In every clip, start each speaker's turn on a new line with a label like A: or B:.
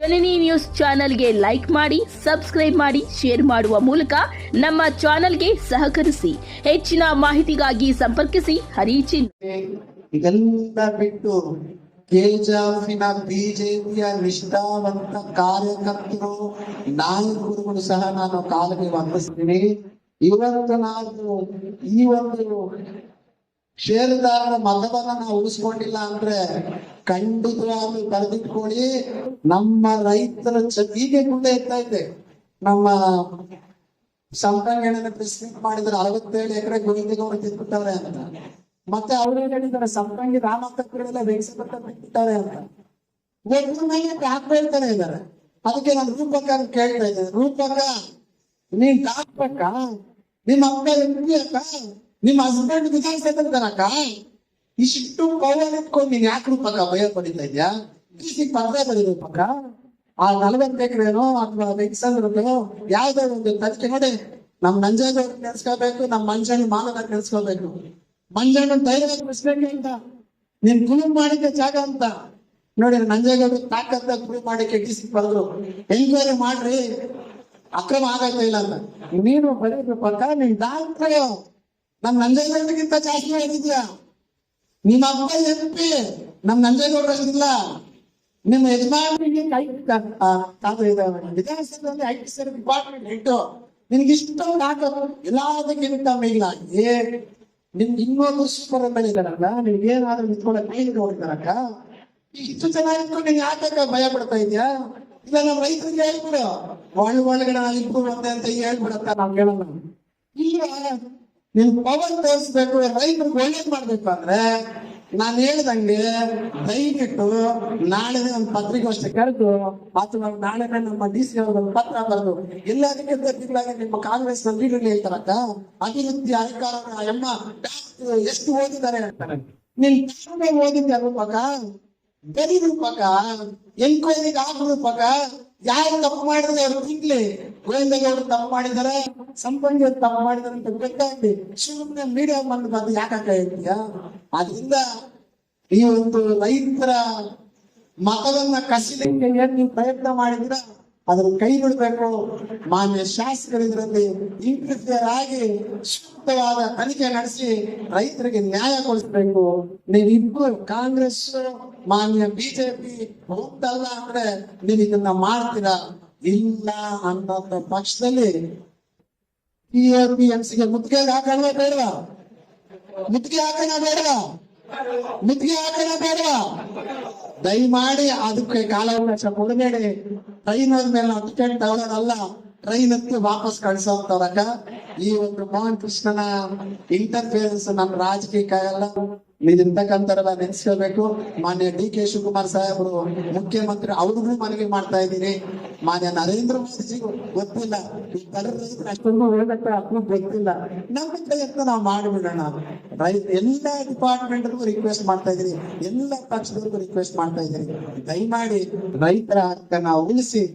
A: ಜನನಿ news ಚಾನೆಲ್ಗೆ like ಮಾಡಿ, subscribe ಮಾಡಿ, ಶೇರ್ ಮಾಡುವ ಮೂಲಕ ನಮ್ಮ ಚಾನೆಲ್ಗೆ ಸಹಕರಿಸಿ. ಹೆಚ್ಚಿನ ಮಾಹಿತಿಗಾಗಿ ಸಂಪರ್ಕಿಸಿ ಹರಿಚಿನ್.
B: ಇದೆಲ್ಲ ಬಿಟ್ಟು ಕೆಜಾಫಿನ ಬಿಜೆಪಿಯ ನಿಷ್ಠಾವಂತ ಕಾರ್ಯಕರ್ತರು ನಾಯಕರುಗಳು ಸಹ ನಾನು ಕಾಲಿಗೆ ವಂದಿಸ್ತೀನಿ. ಇವತ್ತು ನಾವು ಈ ಒಂದು ಷೇರುದಾರರ ಮತವನ್ನ ನಾವು ಉಳಿಸ್ಕೊಂಡಿಲ್ಲ ಅಂದ್ರೆ ಖಂಡಿತವಾಗ್ಲೂ ಬರೆದಿಟ್ಕೊಳ್ಳಿ, ನಮ್ಮ ರೈತರ ಹೀಗೆ ಮುಂದೆ ಇರ್ತಾ ಇದೆ. ನಮ್ಮ ಸಂಪಂಗೇಣನ ಪ್ರೆಸ್ ಮೀಟ್ ಮಾಡಿದ್ರೆ 67 ಎಕರೆ ಗೋವಿಂದಗೌಡ ತಿಂದ್ಬಿಟ್ಟವ್ರೆ ಅಂತ. ಮತ್ತೆ ಅವ್ರು ಹೇಳಿದ್ದಾರೆ ಸಂಪಂಗಿ ರಾಮಕೃಷ್ಣ ಬೆಳೆಸಬೇಕ ಬಿಟ್ಟಿದ್ದಾರೆ ಅಂತ. ಯಾಕೆ ಹೇಳ್ತಾನೆ ಇದ್ದಾರೆ. ಅದಕ್ಕೆ ನಾನು ರೂಪಕ ಕೇಳ್ತಾ ಇದ್ದೇನೆ, ರೂಪಕ ನೀನ್ ಹಾಕ್ಬೇಕ, ನಿಮ್ಮ ಅಪ್ಪ ಅಕ್ಕ, ನಿಮ್ಮ ಹಸ್ಬೆಂಡ್ ವಿಧಾನಸಭೆ ತನಕ ಇಷ್ಟು ಪವರ್ ಇಟ್ಕೊಂಡು ನೀನ್ ಯಾಕೆ ರೂಪಕ ಭಯ ಪಡಿತಾ ಇದ್ಯಾ? ಪರ್ದೆ ಬರೀ ರೂಪಕ ಆ 40 ಎಕರೆನೋ ಅಥವಾ ಬೆಂಗ್ಸಂದ್ರದ್ದು ಯಾವ್ದೋ ಒಂದು ತನಿಖೆ ನೋಡಿ. ನಮ್ ನಂಜೇಗೌಡ ನೆನ್ಸ್ಕೋಬೇಕು, ನಮ್ ಮಂಜಣ್ಣ ಮಾನವ ನೆನ್ಸ್ಕೋಬೇಕು. ಮಂಜಣ್ಣ ಧೈರ್ಯ ಬೆಳೆಸ್ಬೇಕು ಅಂತ ನೀನ್ ಪ್ರೂವ್ ಮಾಡಿದ್ದೆ ಜಾಗ ಅಂತ ನೋಡಿ. ನಂಜೇಗೌಡ ತಾಕತ್ತ ಪ್ರೂವ್ ಮಾಡಿಕೆ ಡಿಸಿ ಬರೆದ್ರು, ಎಂಕ್ವೈರಿ ಮಾಡ್ರಿ, ಅಕ್ರಮ ಆಗೈತೆ ಇಲ್ಲ ಅಂತ. ನೀನು ಬರೀಬೇಕ, ನೀನ್ ಡಾಕ್ಟ್ರು ನಮ್ ನಂಜೇಗೌಡಗಿಂತ ಜಾಸ್ತಿ ಹೇಳಿದ್ಯಾ. ನಿಮ್ಮ ಅಪ್ಪ MP, ನಮ್ ನಂಜೇಗೌಡರಷ್ಟಿಲ್ಲ. ನಿಮ್ಮ ಯಜಮಾನಿಗೆ ವಿಧಾನಸಭೆಯಲ್ಲಿ IT ಡಿಪಾರ್ಟ್ಮೆಂಟ್ ಇಟ್ಟು ನಿನ್ಗೆ ಇಷ್ಟೊಂದು ಹಾಕೋದು ಎಲ್ಲದಕ್ಕಿಂತ ಮೇಲಿಲ್ಲ. ನಿಮ್ಗೆ ಇನ್ನೊಂದು ಸೂಪರ್ ಮೇಲೆ ಇದ್ದಾರಲ್ಲ, ನಿಮ್ಗೆ ಏನಾದ್ರೂ ನಿಂತ್ಕೊಳ್ಳೋಕೆ ಕೈ ನೋಡ್ತಾರಕ್ಕ. ಇಷ್ಟು ಚೆನ್ನಾಗಿ ನಿಂತ್ಕೊಂಡು ನೀನ್ ಯಾಕೆ ಭಯ ಪಡ್ತಾ ಇದ್ಯಾ? ಇಲ್ಲ ನಮ್ ರೈತರಿಗೆ ಹೇಳ್ಬಿಡು, ಒಳಗಡೆ ಇಬ್ರು ಒಂದೇ ಅಂತ ಹೇಳ್ಬಿಡತ್ತ. ನಾವ್ ಹೇಳೋಣ ಇಲ್ಲ, ನಿನ್ ಪವರ್ ತೋರಿಸ್ಬೇಕು, ರೈತರಿಗೆ ಒಳ್ಳೇದ್ ಮಾಡ್ಬೇಕು ಅಂದ್ರೆ ನಾನು ಹೇಳ್ದಂಗೆ ದಯವಿಟ್ಟು ನಾಳೆ ಒಂದು ಪತ್ರಿಕೋಷ್ಠಿ ಕರೆದು ಅಥವಾ ನಾಳೆ ನಮ್ಮ DC ಅವ್ರಿಗೆ ಪತ್ರ ಬರೆದು ಎಲ್ಲದಕ್ಕಿಂತ ತಿಂಗಳಾಗಿ ನಿಮ್ಮ ಕಾಂಗ್ರೆಸ್ ಲೀಡರ್ ಹೇಳ್ತಾರಕ್ಕ, ಅಭಿವೃದ್ಧಿ ಅಧಿಕಾರ ಎಮ್ಮ ಎಷ್ಟು ಓದಿದ್ದಾರೆ ಅಂತಾರೆ. ನೀನ್ ಓದಿದ್ದೆ ರೂಪಕ, ಬರೀ ರೂಪಕ, ಎಂಕ್ವೈರಿಗೆ ಆಗ ರೂಪಕ. ಯಾರು ತಪ್ಪು ಮಾಡಿದ್ರೆ ಅವ್ರು ತಿಂಗ್ಲಿ, ಗೋವಿಂದಗೌಡರು ತಪ್ಪು ಮಾಡಿದಾರೆ, ಸಂಪಂಗಿ ತಪ್ಪು ಮಾಡಿದಾರೆ ಅಂತ ಗೊತ್ತಾಗ್ಲಿ. ಸುಮ್ಮನೆ ಮೀಡಿಯಾ ಬಂದು ಯಾಕೆ ಹೇಳ್ತೀಯಾ? ಆದ್ರಿಂದ ಈ ಒಂದು ರೈತರ ಮತವನ್ನ ಕಸಿಲಿಕ್ಕೆ ಏನ್ ನೀವು ಪ್ರಯತ್ನ ಮಾಡಿದ್ರ ಅದ್ರ ಕೈ ಬಿಡ್ಬೇಕು. ಮಾನ್ಯ ಶಾಸಕರು ಇದರಲ್ಲಿ ಇಂಟರ್ಫಿಯರ್ ಆಗಿ ಸೂಕ್ತವಾದ ತನಿಖೆ ನಡೆಸಿ ರೈತರಿಗೆ ನ್ಯಾಯ ಕೊಡಿಸ್ಬೇಕು. ನೀವಿಬ್ರು ಕಾಂಗ್ರೆಸ್ ಮಾನ್ಯ ಬಿಜೆಪಿ ಹೋಗ್ತಲ್ಲ ಅಂದ್ರೆ ನೀವು ಇದನ್ನ ಮಾಡ್ತೀರಾ. ಇಲ್ಲ ಅನ್ನೋ ಪಕ್ಷದಲ್ಲಿ PAPMCಗೆ ಮುತ್ತಿಗೆ ಹಾಕೋಣ ಬೇಡವಾ? ಮುತ್ತಿಗೆ ಹಾಕೋಣ ಬೇಡವಾ? ಮುತ್ತಿಗೆ ಹಾಕೋಣ ಬೇಡವಾ? ದಯಮಾಡಿ ಅದಕ್ಕೆ ಕಾಲಾವಕಾಶ ಕೊಡಬೇಡಿ. ಟ್ರೈನ್ ಹೋದ್ಮೇಲೆ ನಾವು ಟಿಕೆಟ್ ತಗೊಳ್ಳೋದಲ್ಲ, ಟ್ರೈನ್ ಹತ್ತಿ ವಾಪಸ್ ಕಳ್ಸೋಂತವ್ರಕ್ಕ. ಈ ಒಂದು ಮೋಹನ್ ಕೃಷ್ಣನ ಇಂಟರ್ಫಿಯರೆನ್ಸ್ ನಮ್ಮ ರಾಜಕೀಯ ಎಲ್ಲ ನೀವಿರ್ತಕ್ಕಂಥವ್ರೆಲ್ಲ ನೆನೆಸ್ಕೋಬೇಕು. ಮಾನ್ಯ DK ಶಿವಕುಮಾರ್ ಸಾಹೇಬರು ಮುಖ್ಯಮಂತ್ರಿ, ಅವ್ರಿಗೂ ಮನವಿ ಮಾಡ್ತಾ ಇದ್ದೀನಿ. ಮಾನ್ಯ ನರೇಂದ್ರ ಮೋದಿಜಿಗೂ ಗೊತ್ತಿಲ್ಲ, ಈ ರೈತರು ಅಷ್ಟೊಂದು ಹೇಳಕ್ಕೆ ಗೊತ್ತಿಲ್ಲ. ನಮ್ಮ ಪ್ರಯತ್ನ ನಾವು ಮಾಡಿಬಿಡೋಣ. ಎಲ್ಲ ಡಿಪಾರ್ಟ್ಮೆಂಟ್ಗೂ ರಿಕ್ವೆಸ್ಟ್ ಮಾಡ್ತಾ ಇದ್ದೀನಿ, ಎಲ್ಲ ಪಕ್ಷದವ್ರಿಗೂ ರಿಕ್ವೆಸ್ಟ್ ಮಾಡ್ತಾ ಇದ್ದೀನಿ, ದಯಮಾಡಿ ರೈತರ ಹಕ್ಕನ್ನ ಉಳಿಸಿ.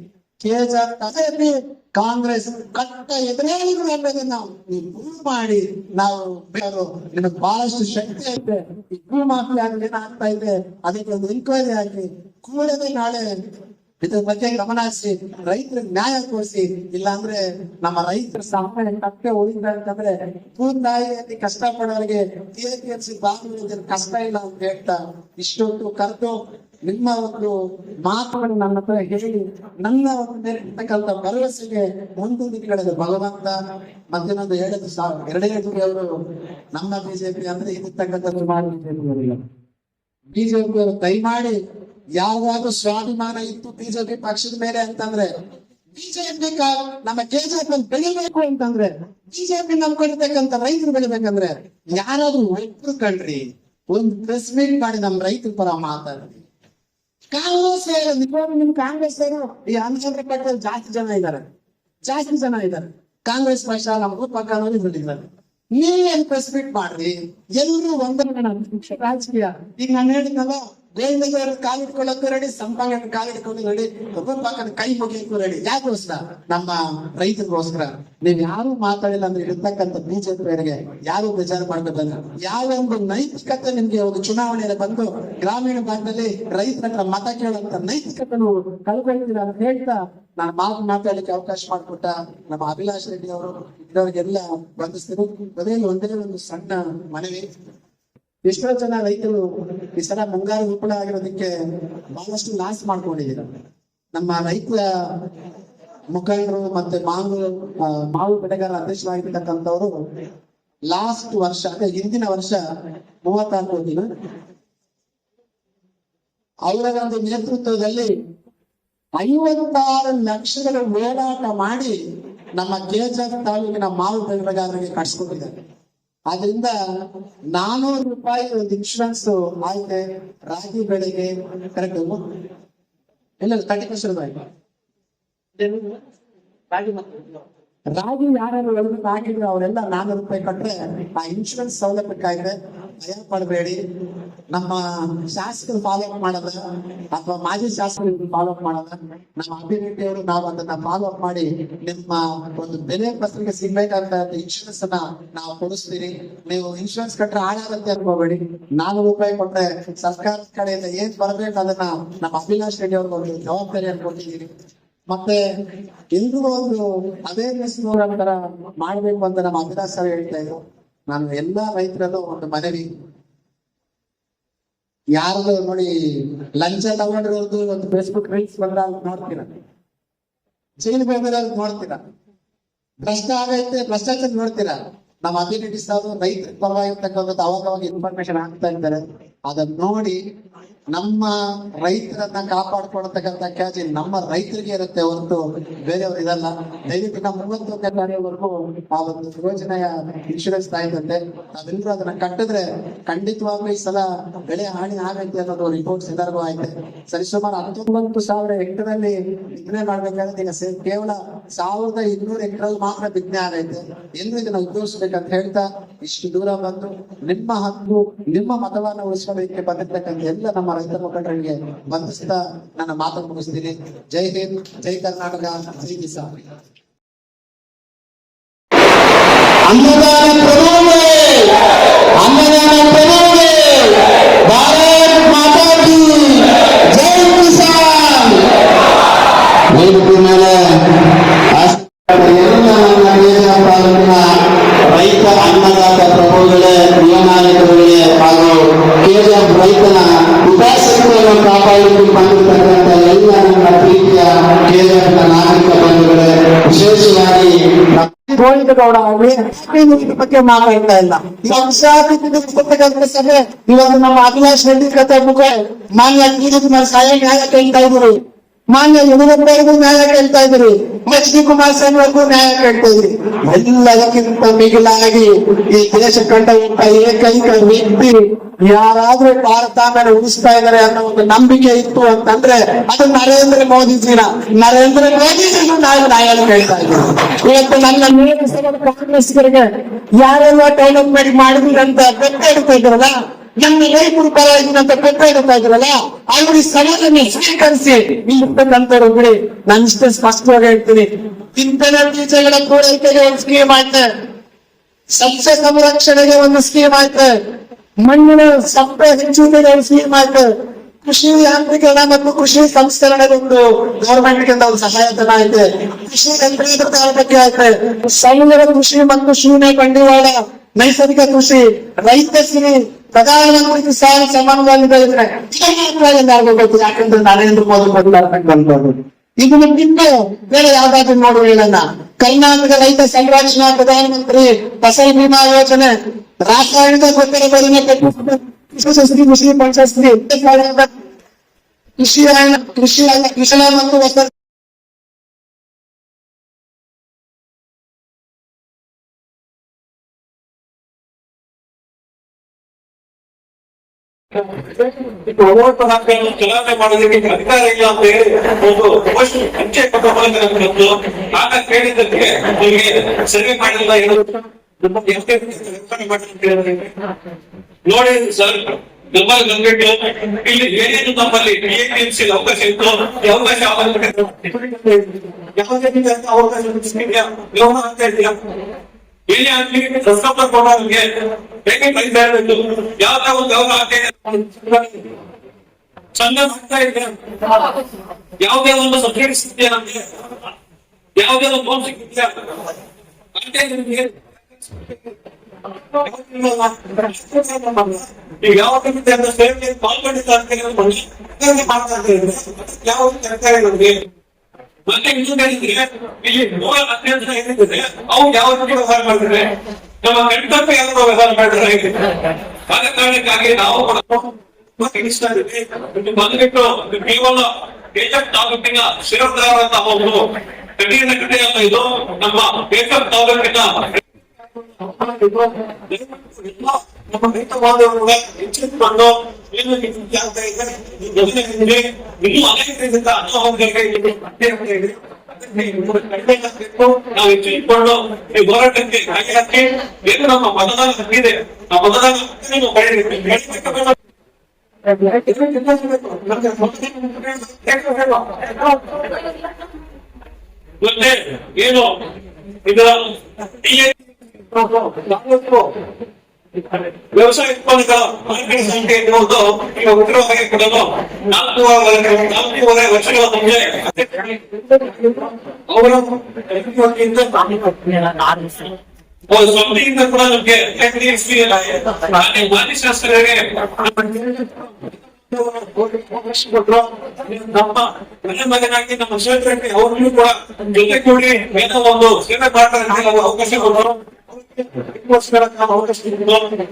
B: ಕಾಂಗ್ರೆಸ್ ಕಟ್ಟ ಎದುರಾಳಿಗಳು ಅನ್ನೋದನ್ನ ನೀವು ಪ್ರೂವ್ ಮಾಡಿ. ನಾವು ನಿಮಗೆ ಬಹಳಷ್ಟು ಶಕ್ತಿ ಐತೆ. ಈ ಭೂ ಮಾಫಿಯಾ ಏನಾಗ್ತಾ ಇದೆ ಅದಕ್ಕೆ ಒಂದು ಎನ್ಕ್ವೈರಿ ಆಗಿ ಕೂಡಲೇ ನಾಳೆ ಇದ್ರ ಬಗ್ಗೆ ಗಮನ ಹರಿಸಿ ರೈತರಿಗೆ ನ್ಯಾಯ ಕೊಡಿಸಿ. ಇಲ್ಲಾಂದ್ರೆ ನಮ್ಮ ರೈತರ ಸಾಮಾನ್ಯ ಕಟ್ಟೆ ಉಳಿದಂತಂದ್ರೆ ಭೂತಾಯಿಯಲ್ಲಿ ಕಷ್ಟ ಪಡೋರಿಗೆ TAPMC ಬಾಗಿಲು ಕಷ್ಟ ಇಲ್ಲ ಅಂತ ಹೇಳ್ತಾ ಇಷ್ಟೊತ್ತು ಕರೆದು ನಿಮ್ಮ ಒಂದು ಮಾತುಗಳು ನನ್ನ ಹತ್ರ ಹೇಳಿ ನನ್ನ ಒಂದು ಮೇಲಿರ್ತಕ್ಕಂಥ ಭರವಸೆಗೆ ಒಂದು ದಿನಗಳಲ್ಲಿ ಭಗವಂತ ಮಧ್ಯಾಹ್ನದ 2 ಅವರು ನಮ್ಮ ಬಿಜೆಪಿ ಅಂದ್ರೆ ಇರ್ತಕ್ಕಂಥದ್ದು ಮಾಡಿ ಬಿಜೆಪಿ ಅವರು ದಯಮಾಡಿ ಯಾವ್ದಾದ್ರು ಸ್ವಾಭಿಮಾನ ಇತ್ತು ಬಿಜೆಪಿ ಪಕ್ಷದ ಮೇಲೆ ಅಂತಂದ್ರೆ ಬಿಜೆಪಿ ನಮ್ಮ KJP ಬೆಳಿಬೇಕು ಅಂತಂದ್ರೆ ಬಿಜೆಪಿ ನಂಬ್ಕೊಂಡಿರ್ತಕ್ಕಂಥ ರೈತರು ಬೆಳಿಬೇಕಂದ್ರೆ ಯಾರಾದ್ರೂ ಒಬ್ರು ಕಣ್ರಿ ಒಂದು ಪ್ರೆಸ್ ಮೀಟ್ ಮಾಡಿ ನಮ್ ರೈತರ ಪರ ಮಾತಾಡ್ರಿ. ಕಾಂಗ್ರೆಸ್ ನಿಮ್ ಕಾಂಗ್ರೆಸ್ ಈ ಆಂಧ್ರ ಪಟ್ಟದಲ್ಲಿ ಜಾಸ್ತಿ ಜನ ಇದ್ದಾರೆ. ಕಾಂಗ್ರೆಸ್ ಪಕ್ಷ ನಮ್ಮ ಪಕ್ಕ ಬಿಟ್ಟಿದ್ದಾರೆ. ನೀವೇನ್ ಪ್ರೆಸ್ ಮೀಟ್ ಮಾಡ್ರಿ, ಎಲ್ಲರೂ ಒಂದೇ ರಾಜಕೀಯ. ಈಗ ನಾನು ಹೇಳಿದ್ನಲ್ಲ, ಗೋವಿಂದ ಕಾಲಿಟ್ಕೊಳ್ಳೋಕ್ಕೂ ರೆಡಿ, ಸಂಪಾದನೆ ಕಾಲಿಟ್ಕೊಂಡು ರೆಡಿ, ಒಬ್ಬೊಬ್ಬ ಕೈ ಮುಗಿಯಕ್ಕೂ ರೆಡಿ. ಯಾಕೋಸ್ಕರ? ನಮ್ಮ ರೈತರಿಗೋಸ್ಕರ. ನೀವ್ ಯಾರು ಮಾತಾಡಿಲ್ಲ ಅಂದ್ರೆ ಇರ್ತಕ್ಕಂಥ ಬಿಜೆಪಿಯವರಿಗೆ ಯಾರು ವಿಚಾರ ಮಾಡ್ಬೇಕಲ್ಲ. ಯಾವ ಒಂದು ನೈತಿಕತೆ ನಿಮ್ಗೆ ಒಂದು ಚುನಾವಣೆಯಲ್ಲಿ ಬಂದು ಗ್ರಾಮೀಣ ಭಾಗದಲ್ಲಿ ರೈತರ ಹತ್ರ ಮತ ಕೇಳುವಂತ ನೈತಿಕತೆ ಕಳ್ಕೊಂಡಿದ್ದೀರ ಅಂತ ಹೇಳ್ತಾ ನಾನು ಮಾತಾಡ್ಲಿಕ್ಕೆ ಅವಕಾಶ ಮಾಡಿಕೊಟ್ಟ ನಮ್ಮ ಅಭಿಲಾಷ್ ರೆಡ್ಡಿ ಅವರು ಇದವರಿಗೆಲ್ಲ ಬಂಧಿಸ್ತಾರೆ. ಅದೇನು ಒಂದೇ ಒಂದು ಸಣ್ಣ ಮನವಿ, ಎಷ್ಟೋ ಜನ ರೈತರು ಈ ಸಲ ಮುಂಗಾರು ವಿಫಲ ಆಗಿರೋದಕ್ಕೆ ಬಹಳಷ್ಟು ಲಾಸ್ ಮಾಡ್ಕೊಂಡಿದ್ದೀರ. ನಮ್ಮ ರೈತ ಮುಖಂಡರು ಮತ್ತೆ ಮಾವು ಬೆಳೆಗಾರ ಅಧ್ಯಕ್ಷರಾಗಿರ್ತಕ್ಕಂಥವ್ರು ಲಾಸ್ಟ್ ವರ್ಷ ಅಂದ್ರೆ ಹಿಂದಿನ ವರ್ಷ 34 ದಿನ ಅವರ ಒಂದು ನೇತೃತ್ವದಲ್ಲಿ 56 ಲಕ್ಷಗಳ ಓಡಾಟ ಮಾಡಿ ನಮ್ಮ ಕೆಜರ್ ತಾಲೂಕಿನ ಮಾವು ಬೆಳೆಗಾರರಿಗೆ ಕಟ್ಸ್ಕೊಟ್ಟಿದ್ದಾರೆ. ಆದ್ರಿಂದ 400 ರೂಪಾಯಿ ಒಂದು ಇನ್ಶೂರೆನ್ಸ್ ಆಯ್ತೆ ರಾಗಿ ಬೆಳೆಗೆ. ಕರೆಕ್ಟ್ ಇಲ್ಲ 30% ರಾಗಿ ಯಾರು ಹಾಕಿದ್ರು ಅವರೆಲ್ಲ 400 ರೂಪಾಯಿ ಕಟ್ರೆ ಆ ಇನ್ಶೂರೆನ್ಸ್ ಸೌಲಭ್ಯಕ್ಕಾಗಿದೆ. ಭಯ ಪಡಬೇಡಿ. ನಮ್ಮ ಶಾಸಕರು ಫಾಲೋ ಅಪ್ ಮಾಡೋದ ಅಥವಾ ಮಾಜಿ ಶಾಸಕರು ಫಾಲೋ ಅಪ್ ಮಾಡೋದ, ನಮ್ಮ ಅಭಿವೃದ್ಧಿ ಅವರು ನಾವು ಅದನ್ನ ಫಾಲೋ ಅಪ್ ಮಾಡಿ ನಿಮ್ಮ ಒಂದು ಬೆಲೆ ಪತ್ರಿಕೆ ಸಿಗ್ಬೇಕಾದ ಇನ್ಶೂರೆನ್ಸ್ ಅನ್ನ ನಾವು ಕೊಡಿಸ್ತೀವಿ. ನೀವು ಇನ್ಶೂರೆನ್ಸ್ ಕಟ್ರೆ ಹಾಳಾಗತ್ತೆ ಅನ್ಕೋಬೇಡಿ. 400 ರೂಪಾಯಿ ಕೊಟ್ರೆ ಸರ್ಕಾರದ ಕಡೆಯಿಂದ ಏನ್ ಬರ್ಬೇಕು ಅದನ್ನ ನಮ್ಮ ಅಭಿಲಾಷ್ ರೆಡ್ಡಿ ಅವ್ರಿಗೆ ಒಂದು ಜವಾಬ್ದಾರಿಯನ್ನು ಕೊಟ್ಟಿದ್ದೀವಿ. ಮತ್ತೆ ಎಲ್ರಿಗೂ ಒಂದು ಅವೇರ್ನೆಸ್ ತರ ಮಾಡ್ಬೇಕು ಅಂತ ನಮ್ಮ ಅಭಿಲಾಷ್ ಸರ್ ಹೇಳ್ತಾ ಇದ್ರು. ನಾನು ಎಲ್ಲಾ ರೈತರಲ್ಲೂ ಒಂದು ಮನವಿ, ಯಾರದು ನೋಡಿ ಲಂಚ ತಗೊಂಡಿರೋದು ಒಂದು ಫೇಸ್ಬುಕ್ ರೀಲ್ಸ್ ಬಂದ್ರೆ ನೋಡ್ತೀರ, ಜೈಲು ಬೇರೆ ನೋಡ್ತೀರಾ, ಭ್ರಷ್ಟಾಚಾರ ನೋಡ್ತೀರಾ. ನಮ್ಮ ಅಭಿವೃದ್ಧಿ ಸಾರು ರೈತರ ಪರವಾಗಿರ್ತಕ್ಕಂಥದ್ದು ಅವಾಗ ಇನ್ಫಾರ್ಮೇಶನ್ ಹಾಕ್ತಾ ಇದ್ದಾರೆ. ಅದನ್ನ ನೋಡಿ ನಮ್ಮ ರೈತರನ್ನ ಕಾಪಾಡ್ಕೊಳ್ತಕ್ಕಂಥ ಕ್ಯಾಜಿ ನಮ್ಮ ರೈತರಿಗೆ ಇರುತ್ತೆ ಹೊರತು ಬೇರೆಯವ್ರು ಇದಲ್ಲ. ದಯವಿಟ್ಟು ನಾವು 31ನೇ ತಾರೀಕುವರೆಗೂ ಆ ಒಂದು ಯೋಜನೆಯ ಇನ್ಶೂರೆನ್ಸ್ ತಾಯಿದಂತೆ ನಾವೆಲ್ಲರೂ ಅದನ್ನ ಕಟ್ಟಿದ್ರೆ ಖಂಡಿತವಾಗ್ಲೂ ಈ ಸಲ ಬೆಳೆ ಹಾನಿ ಆಗೈತೆ ಅನ್ನೋದು ರಿಪೋರ್ಟ್ಸ್ ಎಲ್ಲರಿಗೂ ಆಯ್ತು. ಸರಿಸುಮಾರು 19,000 ಹೆಕ್ಟರಲ್ಲಿ ಬಿತ್ತನೆ ಮಾಡ್ಬೇಕಾದ್ರೆ ಈಗ ಕೇವಲ 1,200 ಹೆಕ್ಟರ್ ಮಾತ್ರ ಬಿತ್ತನೆ ಆಗೈತೆ. ಎಲ್ಲರೂ ಇದನ್ನ ಉಪಯೋಗಿಸ್ಬೇಕಂತ ಹೇಳ್ತಾ ಇಷ್ಟು ದೂರ ಬಂದು ನಿಮ್ಮ ಹಕ್ಕು ನಿಮ್ಮ ಮತವನ್ನ ಉಳಿಸ್ಕೊಳ್ಳೋದಕ್ಕೆ ಬಂದಿರ್ತಕ್ಕಂಥ ಎಲ್ಲ ನಮ್ಮ ರೈತ ಮುಖಂಡರಿಗೆ ವಂದಿಸ್ತಾ ನನ್ನ ಮಾತನ್ನು ಮುಗಿಸ್ತೀನಿ. ಜೈ ಹಿಂದ್, ಜೈ ಕರ್ನಾಟಕ, ಜೈ ಕಿಸಾನ್. ಭಾರತ್ ಮಾತಾ ಕಿ ಜೈ ಕಿಸಾನ್. ಮೇಲೆ ತಾಲೂಕಿನ ರೈತ ಅನ್ನದಾತ ಪ್ರಭುಗಳೇ, ಯುವ ನಾಯಕರುಗಳೇ ಹಾಗೂ ಕೆಜಿಎಫ್ ರೈತನ ಹಿತಾಸಕ್ತಿಯನ್ನು ಕಾಪಾಡಲಿಕ್ಕೆ ಬಂದಿರತಕ್ಕಂಥ ಎಲ್ಲ ನನ್ನ ಪ್ರೀತಿಯ ಕೆಜಿಎಫ್ ನಾಗರಿಕ ಬಂಧುಗಳೇ, ವಿಶೇಷವಾಗಿ ಗೋವಿಂದಗೌಡ ಆಗಲಿ ಬಗ್ಗೆ ಮಾತಾಡ್ತಾ ಇಲ್ಲ. ಸಭೆ ಇವತ್ತು ನಮ್ಮ ಅಭಿಲಾಷ್ ರೆಡ್ಡಿ ಕತೆ ಮುಖ ಮಾನ್ಯ ಸಾಯ ನ್ಯಾಯ ಕೇಳ್ತಾ ಇದ್ರು, ಮಾನ್ಯ ಯಡಿಯೂರಪ್ಪರಿಗೂ ನ್ಯಾಯ ಕೇಳ್ತಾ ಇದ್ರಿ, ಎಚ್ ಡಿ ಕುಮಾರಸ್ವಾಮಿವರೆಗೂ ನ್ಯಾಯ ಕೇಳ್ತಾ ಇದ್ರಿ. ಎಲ್ಲದಕ್ಕಿಂತ ಮಿಗಿಲಾಗಿ ಈ ದೇಶ ಕಂಡಂತ ಏಕೈಕ ವ್ಯಕ್ತಿ ಯಾರಾದ್ರೂ ಭಾರತಾಂಬೆನ ಉಳಿಸ್ತಾ ಇದಾರೆ ಅನ್ನೋ ಒಂದು ನಂಬಿಕೆ ಇತ್ತು ಅಂತಂದ್ರೆ ಅದು ನರೇಂದ್ರ ಮೋದಿಜಿನ. ನರೇಂದ್ರ ಮೋದಿಜಿಗೂ ನಾವು ನ್ಯಾಯ ಕೇಳ್ತಾ ಇದ್ದೀವಿ. ಇವತ್ತು ನನ್ನ ಕಾಂಗ್ರೆಸ್ಗರಿಗೆ ಯಾರೆಲ್ಲ ಡೆವಲಪ್ಮೆಂಟ್ ಮಾಡಿದ್ರಿ ಅಂತ ಬೆಟ್ಟ ಇಡ್ತಾ ಇದ್ರಲ್ಲ, ನಮ್ಮ ರೈತರು ಪರ ಇದನ್ನಂತ ಬೆಟ್ಟ ಇಡ್ತಾ ಇದ್ರಲ್ಲ, ಅವ್ರಿಗೆ ಸಮಾಜವನ್ನು ಸ್ವೀಕರಿಸಿ ಇಲ್ಲಿರ್ತಕ್ಕಂಥವ್ರು ಬಿಡಿ. ನಾನು ಇಷ್ಟೇ ಸ್ಪಷ್ಟವಾಗಿ ಹೇಳ್ತೀನಿ, ಇಂಧನ ಬೀಜಗಳ ಪೂರೈಕೆಗೆ ಒಂದು ಸ್ಕೀಮ್ ಆಯ್ತು, ಸಸ್ಯ ಸಂರಕ್ಷಣೆಗೆ ಒಂದು ಸ್ಕೀಮ್ ಆಯ್ತು, ಮಣ್ಣಿನ ಸಪ್ಪೆ ಹೆಚ್ಚುವಿಕೆಗೆ ಒಂದು ಸ್ಕೀಮ್ ಆಯ್ತು, ಕೃಷಿ ಯಾಂತ್ರೀಕರಣ ಮತ್ತು ಕೃಷಿ ಸಂಸ್ಕರಣೆಗೆ ಒಂದು ಗೌರ್ಮೆಂಟ್ ಗಿಂದ ಒಂದು ಸಹಾಯಧನ ಐತೆ, ಕೃಷಿ ಯಂತ್ರೀಕೃತ ಬಗ್ಗೆ ಆಯ್ತು, ಸೌಲಭ್ಯ ಕೃಷಿ ಮತ್ತು ಶೂನ್ಯ ಬಂಡವಾಳ ನೈಸರ್ಗಿಕ ಕೃಷಿ, ರೈತ ಸಿರಿ, ಪ್ರಧಾನಮಂತ್ರಿ ಕಿಸಾನ್ ಸಮ್ಮಾನ್ ಇದ್ರೆ ಯಾರಿಗೋಗ್ಬೇಕು, ಯಾಕಂದ್ರೆ ನರೇಂದ್ರ ಮೋದಿ ಬಂದ್ಬಾರ್ದು. ಇದನ್ನ ಬಿಟ್ಟು ಬೇರೆ ಯಾವ್ದಾದ್ರು ನೋಡುವ ಹೇಳಲ್ಲ. ಕರ್ನಾಟಕ ರೈತ ಸಂರಕ್ಷಣಾ ಪ್ರಧಾನಮಂತ್ರಿ ಫಸಲ್ ಬಿಮಾ ಯೋಜನೆ, ರಾಸಾಯನಿಕ ಗೊಬ್ಬರ ಬೆಲೆನ ಕೃಷಿ ಪಂಚಾಯತ್ ಕೃಷಿ ಮತ್ತು ಹೊಸ
C: ಓಟು ಹಾಕಲು ಚಲಾವಣೆ ಮಾಡೋದಕ್ಕೆ ಅಧಿಕಾರ ಇಲ್ಲ ಅಂತ ಹೇಳಿ ಒಂದು ಪೋಸ್ಟ್ ಅಂಚೆ ಕೊಟ್ಟು ಆಗ ಕೇಳಿದ್ದಕ್ಕೆ ನಿಮಗೆ ಸರ್ವೆ ಮಾಡಿಲ್ಲ ನೋಡಿ ಸರ್, ದುಬಾರಿ ಬಂದ್ಬಿಟ್ಟು ಇಲ್ಲಿ ಏನೇನು ನಮ್ಮಲ್ಲಿ APMC ಅವಕಾಶ ಇತ್ತು ಈ ಅವಕಾಶ ಯಾವುದೇ ಅವಕಾಶ ವ್ಯವಹಾರ ಆಗ್ತಾ ಇದೆಯಾ? ಏನೇ ಆಗ್ಲಿ ಪ್ರಸ್ತಾಪ ಕೊಡೋರಿಗೆ ಹೇಗೆ ಕಲಿತಾ ಇರಬೇಕು, ಯಾವ್ದಾವ ಒಂದು ವ್ಯವಹಾರ ಸಂಘ ಆಗ್ತಾ ಇದೆ, ಯಾವುದೇ ಒಂದು ಸಬ್ಸಿಡಿ ಸಿಗ್ತೀಯಾ ನಮ್ಗೆ, ಯಾವುದೇ ಒಂದು ಲೋನ್ ಸಿಗ್ತೀಯಾ ಈಗ ಯಾವ ಸರ್ಕಾರ ನಮ್ಗೆ ಮತ್ತೆ ಇಲ್ಲಿ 115 ಜನ ಏನಿದ್ರೆ ಅವ್ರು ಯಾವ ರೀತಿ ವ್ಯವಹಾರ ಮಾಡ್ತಾರೆ, ನಮ್ಮ ಕರ್ತವ್ಯ ಯಾವ ವ್ಯವಹಾರ ಮಾಡ್ತಾರೆ. ಆದ ಕಾರಣಕ್ಕಾಗಿ ನಾವು ಬಂದ್ಬಿಟ್ಟು ಕೇವಲ ಬೇಜಾರ್ ತಾಲೂಕಿನ ಶಿರದಾರ ಒಂದು ಕಠಿಣ ಕಥೆಯಲ್ಲ ಇದು. ನಮ್ಮ ಬೇಜಾರ್ ತಾಲೂಕಿನ ನಮ್ಮ ರೈತ ಬಾಂಧವರು ಎಚ್ಚೆತ್ತುಕೊಂಡು ಇನ್ನೂ ಅನೇಕರಿಂದ ನಾವು ಎಚ್ಚೆತ್ತುಕೊಂಡು ಈ ಹೋರಾಟಕ್ಕೆ ಕೈ ಹಾಕಿ ಏನು ನಮ್ಮ ಮತದಾನ ಹಕ್ಕಿದೆ, ಆ ಮತದಾನ ಹಕ್ಕನ್ನು ಪಡೆಯಬೇಕು. ಮತ್ತೆ ಏನು ಇದರ ವ್ಯವಸಾಯ ಉತ್ಪನ್ನಗಳ ಮಾರ್ಕೆಟ್ ಸಂಖ್ಯೆ ಎನ್ನುವುದು ಈಗ ಉತ್ತರವಾಗಿ ಕೊಡಲು 4.5 ವರ್ಷಗಳ ಮುಂಚೆ ಅವರ ಸಂಸ್ಥೆಯಿಂದ ಕೂಡ ನಮಗೆ ಮಾನ್ಯಶಾಸ್ತ್ರರಿಗೆ ನಮ್ಮ ಮನೆ ಮಗನಾಗಿ ನಮ್ಮ ಕ್ಷೇತ್ರಕ್ಕೆ ಅವ್ರಿಗೂ ಕೂಡ ಜೊತೆ ಕೂಡಿ ಏನೋ ಒಂದು ಸೇವೆ ಮಾಡ್ತಾರೆ ಅವಕಾಶ ಕೊಟ್ಟರು. ಅವಕಾಶ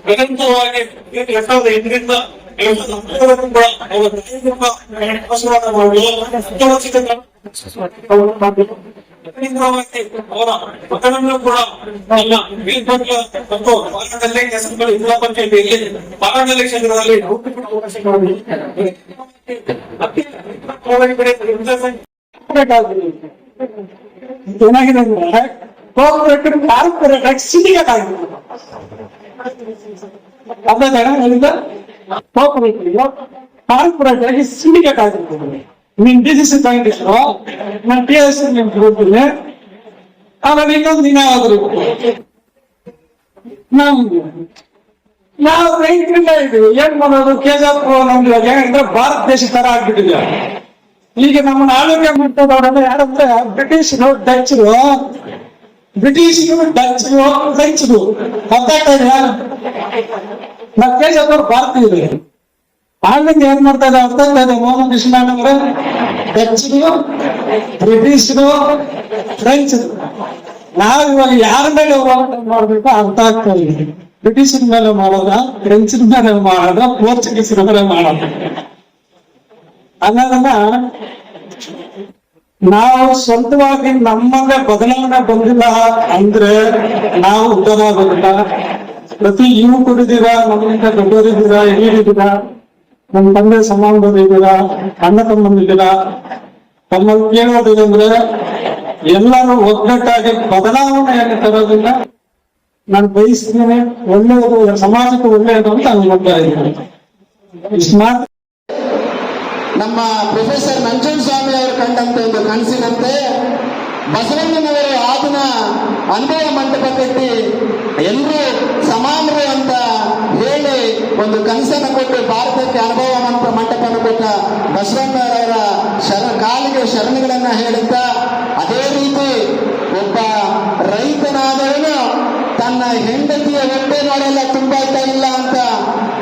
C: ನಿರಂತರವಾಗಿ 2008ರಿಂದ 2009 ಕೂಡ ಅವರ ಮಕ್ಕಳನ್ನು ಕೂಡ ನಮ್ಮ ಮತ್ತು ಪಾರಾಡಲ್ಲೇ ಕೆಲಸಗಳು ಜಿಲ್ಲಾ ಪಂಚಾಯತಿಯಲ್ಲಿ ಪಾರಾಡಲ್ಲೇ ಕ್ಷೇತ್ರದಲ್ಲಿ
B: ಏನಾಗಿದೆ ಅಂದ್ರೆ ಕಾರ್ಪೊರೇಟ್ ಸಿಂಡಿಕೇಟ್ ಆಗಿದೆ. ಕಾರ್ಪೊರೇಟ್ ಆಗಿ ಸಿಂಡಿಕೇಟ್ ಆಗಿರ್ತದೆ. ನೀನ್ DCC ತಗೊಂಡಿದ್ರು, ನಾನು TSC ನಿಮ್ಗೆ ಹೋಗ್ತೀನಿ, ಆಮೇಲೆ ಇನ್ನೊಂದು ದಿನ ಆದ್ರೂ ನಾವು ರೈತರಿಂದ ಇದ್ದೀವಿ. ಏನ್ ಮಾಡೋದು? ಕೆಜಾಪುರ ನಮ್ಗೆ ಏನಂದ್ರೆ ಭಾರತ ದೇಶ ತರ ಆಗ್ಬಿಟ್ಟಿದೆ. ಈಗ ನಮ್ಮನ್ನ ಆಳ್ವಿಕೆ ಮಾಡ್ತದವರೆಲ್ಲ ಯಾರಂದ್ರೆ ಬ್ರಿಟಿಷರು, ಡಚ್ರು, ಫ್ರೆಂಚ್ರು. ಅರ್ಥ ಆಗ್ತಾ ಇದೆಯಾ? ನಾವು ಕೆಜಾಪುರ ಭಾರತೀಯರು. ಆಳ್ವಿಕೆ ಏನ್ ಮಾಡ್ತಾ ಇದೆ ಅರ್ಥ ಆಗ್ತಾ ಇದೆ? ಮೋಹನ್ ಕೃಷ್ಣನ್ ಅಂದ್ರೆ ಡಚ್ರು, ಬ್ರಿಟಿಷರು, ಫ್ರೆಂಚ್ರು. ನಾವ್ ಇವಾಗ ಯಾರ ಮೇಲೆ ಹೋರಾಟ ಮಾಡ್ಬೇಕು ಅರ್ಥ ಆಗ್ತಾ ಇದೆ. ಬ್ರಿಟಿಷರ ಮೇಲೆ ಮಾಡೋದ, ಫ್ರೆಂಚ್ರ ಮೇಲೆ ಮಾಡೋದ, ಪೋರ್ಚುಗೀಸರ ಮೇಲೆ ಮಾಡೋದ ಅನ್ನೋದನ್ನ ನಾವು ಸ್ವಂತವಾಗಿ ನಮ್ಮಲ್ಲೇ ಬದಲಾವಣೆ ಬಂದಿಲ್ಲ ಅಂದ್ರೆ ನಾವು ಉದ್ಧಾರ ಆಗೋದಿಲ್ಲ. ಪ್ರತಿ ಯುವಕರಿದ್ದೀರಾ, ನಮ್ಮಿಂದ ದೊಡ್ಡವರಿದ್ದೀರಾ, ಹಿರಿಯರಿದ್ದೀರಾ, ನಮ್ಮ ತಂದೆ ಸಮಾನದವರು ಇದ್ದೀರಾ, ಅಣ್ಣ ತಮ್ಮಂದಿದ್ದೀರಾ. ತಮ್ಮಲ್ಲಿ ಕೇಳೋದೇನೆಂದ್ರೆ ಎಲ್ಲರೂ ಒಗ್ಗಟ್ಟಾಗಿ ಬದಲಾವಣೆಯನ್ನು ತರೋದನ್ನ ನಾನು ಬಯಸ್ತೀನಿ. ಒಳ್ಳೆಯದು, ಸಮಾಜಕ್ಕೆ ಒಳ್ಳೆಯದು ಅಂತ ಅನ್ಕೊಳ್ತಾ ಇದ್ದೀನಿ. ಇಷ್ಟು ಮಾತ್ರ
D: ನಮ್ಮ ಪ್ರೊಫೆಸರ್ ನಂಜನಸ್ವಾಮಿ ಅವರು ಕಂಡಂತೆ ಒಂದು ಕನಸಿನಂತೆ ಬಸವಣ್ಣನವರು ಆದಿನ ಅನುಭವ ಮಂಟಪ ಕಟ್ಟಿ ಎಲ್ಲರೂ ಸಮಾನರು ಅಂತ ಹೇಳಿ ಒಂದು ಕನಸನ್ನು ಕೊಟ್ಟು ಭಾರತಕ್ಕೆ ಅನುಭವ ಮಂಟಪವನ್ನು ಕೊಟ್ಟ ಬಸವಣ್ಣನವರ ಕಾಲಿಗೆ ಶರಣಗಳನ್ನ ಹೇಳುತ್ತಾ, ಅದೇ ರೀತಿ ಒಬ್ಬ ರೈತನಾದವನು ತನ್ನ ಹೆಂಡತಿಯ ಹೊಟ್ಟೆ ನೋಡಲ್ಲ ತುಂಬಾಯ್ತಾ ಇಲ್ಲ ಅಂತ,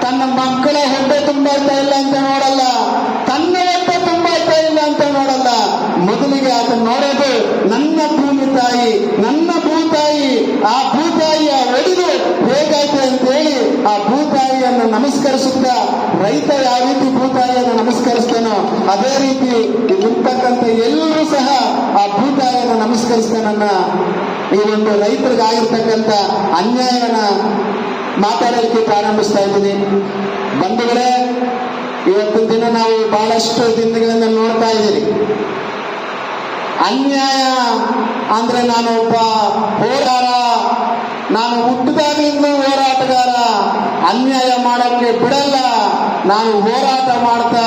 D: ತನ್ನ ಮಕ್ಕಳ ಹೊಟ್ಟೆ ತುಂಬಾಯ್ತಾ ಇಲ್ಲ ಅಂತ ನೋಡಲ್ಲ, ತನ್ನ ಹೊಟ್ಟೆ ತುಂಬಾಯ್ತಾ ಇಲ್ಲ ಅಂತ ನೋಡಲ್ಲ. ಮೊದಲಿಗೆ ಆತ ನೋಡೋದು ನನ್ನ ಭೂಮಿ ತಾಯಿ, ನನ್ನ ಭೂತಾಯಿ. ಆ ಭೂತಾಯಿಯ ಒಡೆದು ಹೇಗಾಯ್ತು ಅಂತೇಳಿ ಆ ಭೂತಾಯಿಯನ್ನು ನಮಸ್ಕರಿಸುತ್ತಾ, ರೈತ ಯಾವ ರೀತಿ ಭೂತಾಯಿಯನ್ನು ನಮಸ್ಕರಿಸ್ತಾನೋ ಅದೇ ರೀತಿ ಇರ್ತಕ್ಕಂಥ ಎಲ್ಲರೂ ಸಹ ಆ ಭೂತಾಯಿಯನ್ನು ನಮಸ್ಕರಿಸ್ತಾನನ್ನ ಈ ಒಂದು ರೈತರಿಗಾಗಿರ್ತಕ್ಕಂಥ ಅನ್ಯಾಯನ ಮಾತಾಡಲಿಕ್ಕೆ ಪ್ರಾರಂಭಿಸ್ತಾ ಇದ್ದೀನಿ. ಬಂಧುಗಳೇ, ಇವತ್ತಿನ ದಿನ ನಾವು ಬಹಳಷ್ಟು ದಿನಗಳಿಂದ ನೋಡ್ತಾ ಇದ್ದೀವಿ. ಅನ್ಯಾಯ ಅಂದ್ರೆ ನಾನು ಒಬ್ಬ ಹೋರಾಟ, ನಾನು ಹುಟ್ಟಿದಾಗಲಿಂದ ಹೋರಾಟಗಾರ, ಅನ್ಯಾಯ ಮಾಡೋಕ್ಕೆ ಬಿಡಲ್ಲ, ನಾನು ಹೋರಾಟ ಮಾಡ್ತಾ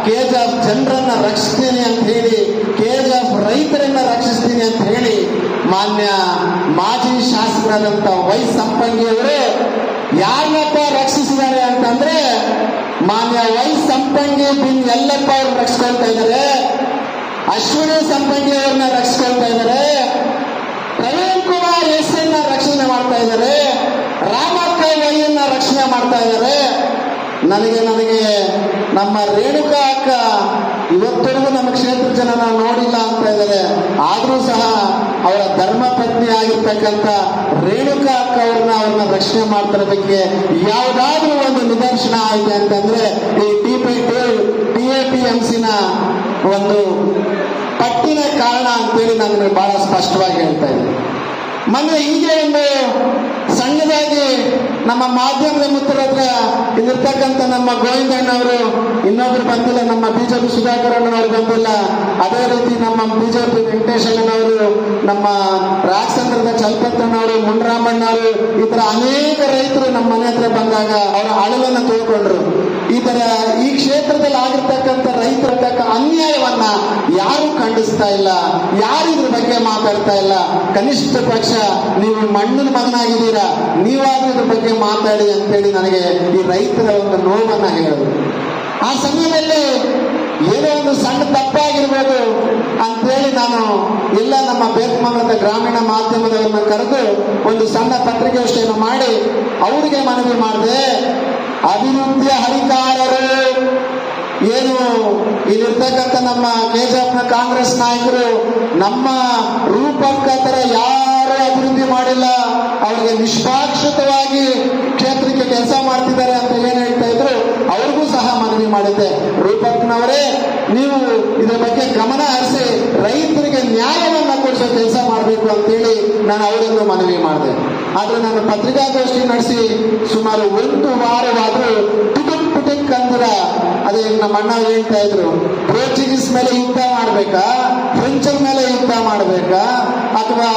D: KGF ಜನರನ್ನ ರಕ್ಷಿಸ್ತೀನಿ ಅಂತ ಹೇಳಿ, KGF ರೈತರನ್ನ ರಕ್ಷಿಸ್ತೀನಿ ಅಂತ ಹೇಳಿ ಮಾನ್ಯ ಮಾಜಿ ಶಾಸಕರಾದಂತ ವೈ ಸಂಪಂಗಿಯವರು ಯಾರನ್ನಪ್ಪ ರಕ್ಷಿಸಿದ್ದಾರೆ ಅಂತಂದ್ರೆ ಮಾನ್ಯ ವೈ ಸಂಪಂಗಿ ಬಿನ್ ಯಲ್ಲಪ್ಪ ಅವ್ರು ರಕ್ಷಿಸ್ಕೊಳ್ತಾ ಇದ್ದಾರೆ, ಅಶ್ವಿನಿ ಸಂಪಂಗಿ ಅವ್ರನ್ನ ರಕ್ಷಿಸ್ಕೊಳ್ತಾ ಇದ್ದಾರೆ, ಪ್ರವೀಣ್ ಕುಮಾರ್ ಎಸ್ನ ರಕ್ಷಣೆ ಮಾಡ್ತಾ ಇದ್ದಾರೆ, ರಾಮಕ್ಕ ವೈಯನ್ನ ರಕ್ಷಣೆ ಮಾಡ್ತಾ ಇದ್ದಾರೆ. ನನಗೆ ನಮ್ಮ ರೇಣುಕಾ ಅಕ್ಕ ಇವತ್ತರೆಗೂ ನಮ್ಮ ಕ್ಷೇತ್ರ ಜನ ನಾವು ನೋಡಿಲ್ಲ ಅಂತ ಇದ್ದಾರೆ. ಆದ್ರೂ ಸಹ ಅವರ ಧರ್ಮ ಪತ್ನಿ ಆಗಿರ್ತಕ್ಕಂಥ ರೇಣುಕಾ ಅಕ್ಕ ಅವ್ರನ್ನ ರಕ್ಷಣೆ ಮಾಡ್ತಿರೋದಕ್ಕೆ ಯಾವುದಾದ್ರೂ ಒಂದು ನಿದರ್ಶನ ಆಯ್ತು ಅಂತಂದ್ರೆ ಈ TAPMC ಒಂದು ಪಟ್ಟಿನ ಕಾರಣ ಅಂತೇಳಿ ನಾನು ಬಹಳ ಸ್ಪಷ್ಟವಾಗಿ ಹೇಳ್ತಾ ಇದ್ದೀನಿ. ಮೊನ್ನೆ ಹೀಗೆ ಒಂದು ಸಣ್ಣದಾಗಿ ನಮ್ಮ ಮಾಧ್ಯಮದ ಮಿತ್ರರ ಹತ್ರ ಇಲ್ಲಿರ್ತಕ್ಕಂಥ ನಮ್ಮ ಗೋವಿಂದಣ್ಣವರು ಇನ್ನೊಬ್ರು ಬಂದಿಲ್ಲ, ನಮ್ಮ ಬಿಜೆಪಿ ಸುಧಾಕರ್ ಅಣ್ಣನವರು ಬಂದಿಲ್ಲ, ಅದೇ ರೀತಿ ನಮ್ಮ ಬಿಜೆಪಿ ವೆಂಕಟೇಶಣ್ಣನವರು, ನಮ್ಮ ರಾಜಸಂದ್ರದ ಚಲಪತಣ್ಣವರು, ಮುನ್ರಾಮಣ್ಣವರು, ಈ ತರ ಅನೇಕ ರೈತರು ನಮ್ಮ ಮನೆ ಹತ್ರ ಬಂದಾಗ ಅವರ ಅಳಲನ್ನ ತಿಳ್ಕೊಂಡ್ರು. ಈ ಕ್ಷೇತ್ರದಲ್ಲಿ ಆಗಿರ್ತಕ್ಕಂಥ ರೈತರ ಅನ್ಯಾಯವನ್ನ ಯಾರು ಖಂಡಿಸ್ತಾ ಇಲ್ಲ, ಯಾರು ಇದ್ರ ಬಗ್ಗೆ ಮಾತಾಡ್ತಾ ಇಲ್ಲ. ಕನಿಷ್ಠ ಪಕ್ಷ ನೀವು ಮಣ್ಣಿನ ಮಗನಾಗಿದ್ದೀರಾ, ನೀವಾದ್ರೂ ಇದ್ರ ಬಗ್ಗೆ ಮಾತಾಡಿ ಅಂತೇಳಿ ನನಗೆ ಈ ರೈತರ ಒಂದು ನೋವನ್ನ ಹೇಳಿದ್ರು. ಆ ಸಮಯದಲ್ಲಿ ಏನೋ ಒಂದು ಸಣ್ಣ ತಪ್ಪಾಗಿರ್ಬೋದು ಅಂತೇಳಿ ನಾನು ಎಲ್ಲ ನಮ್ಮ ಬೇಕಮಂಗಲದ ಗ್ರಾಮೀಣ ಮಾಧ್ಯಮದವ್ರನ್ನ ಕರೆದು ಒಂದು ಸಣ್ಣ ಪತ್ರಿಕಾಗೋಷ್ಠಿಯನ್ನು ಮಾಡಿ ಅವರಿಗೆ ಮನವಿ ಮಾಡಿದೆ. ಅಭಿವೃದ್ಧಿಯ ಹರಿಕಾರರು ಏನು ಇಲ್ಲಿರ್ತಕ್ಕಂಥ ನಮ್ಮ KGF ಕಾಂಗ್ರೆಸ್ ನಾಯಕರು ನಮ್ಮ ರೂಪಕ್ಕ ತರ ಯಾರು ಅಭಿವೃದ್ಧಿ ಮಾಡಿಲ್ಲ, ಅವರಿಗೆ ನಿಷ್ಪಾಕ್ಷಿತವಾಗಿ ಕ್ಷೇತ್ರಕ್ಕೆ ಕೆಲಸ ಮಾಡ್ತಿದ್ದಾರೆ ಅಂತ ಏನ್ ಹೇಳ್ತಾ ಇದ್ರು, ಅವ್ರಿಗೂ ಸಹ ಮನವಿ ಮಾಡಿದ್ದೆ. ರೂಪಕ್ನವರೇ, ನೀವು ಇದ್ರ ಬಗ್ಗೆ ಗಮನ ಹರಿಸಿ ರೈತರಿಗೆ ನ್ಯಾಯವನ್ನ ಕೊಡಿಸೋ ಕೆಲಸ ಮಾಡಬೇಕು ಅಂತೇಳಿ ನಾನು ಅವರನ್ನು ಮನವಿ ಮಾಡಿದೆ. ಆದ್ರೆ ನಾನು ಪತ್ರಿಕಾಗೋಷ್ಠಿ ನಡೆಸಿ ಸುಮಾರು 1 ವಾರವಾದ್ರೂ ಟುಟುಕ್ ಅಂದಿರ ಅದೇ ನಮ್ಮ ಅಣ್ಣ ಹೇಳ್ತಾ ಇದ್ರು, ಪೋರ್ಚುಗೀಸ್ ಮೇಲೆ ಯುದ್ಧ ಮಾಡ್ಬೇಕಾ, ಫ್ರೆಂಚರ್ ಮೇಲೆ ಯುದ್ಧ ಮಾಡ್ಬೇಕಾ, ಅಥವಾ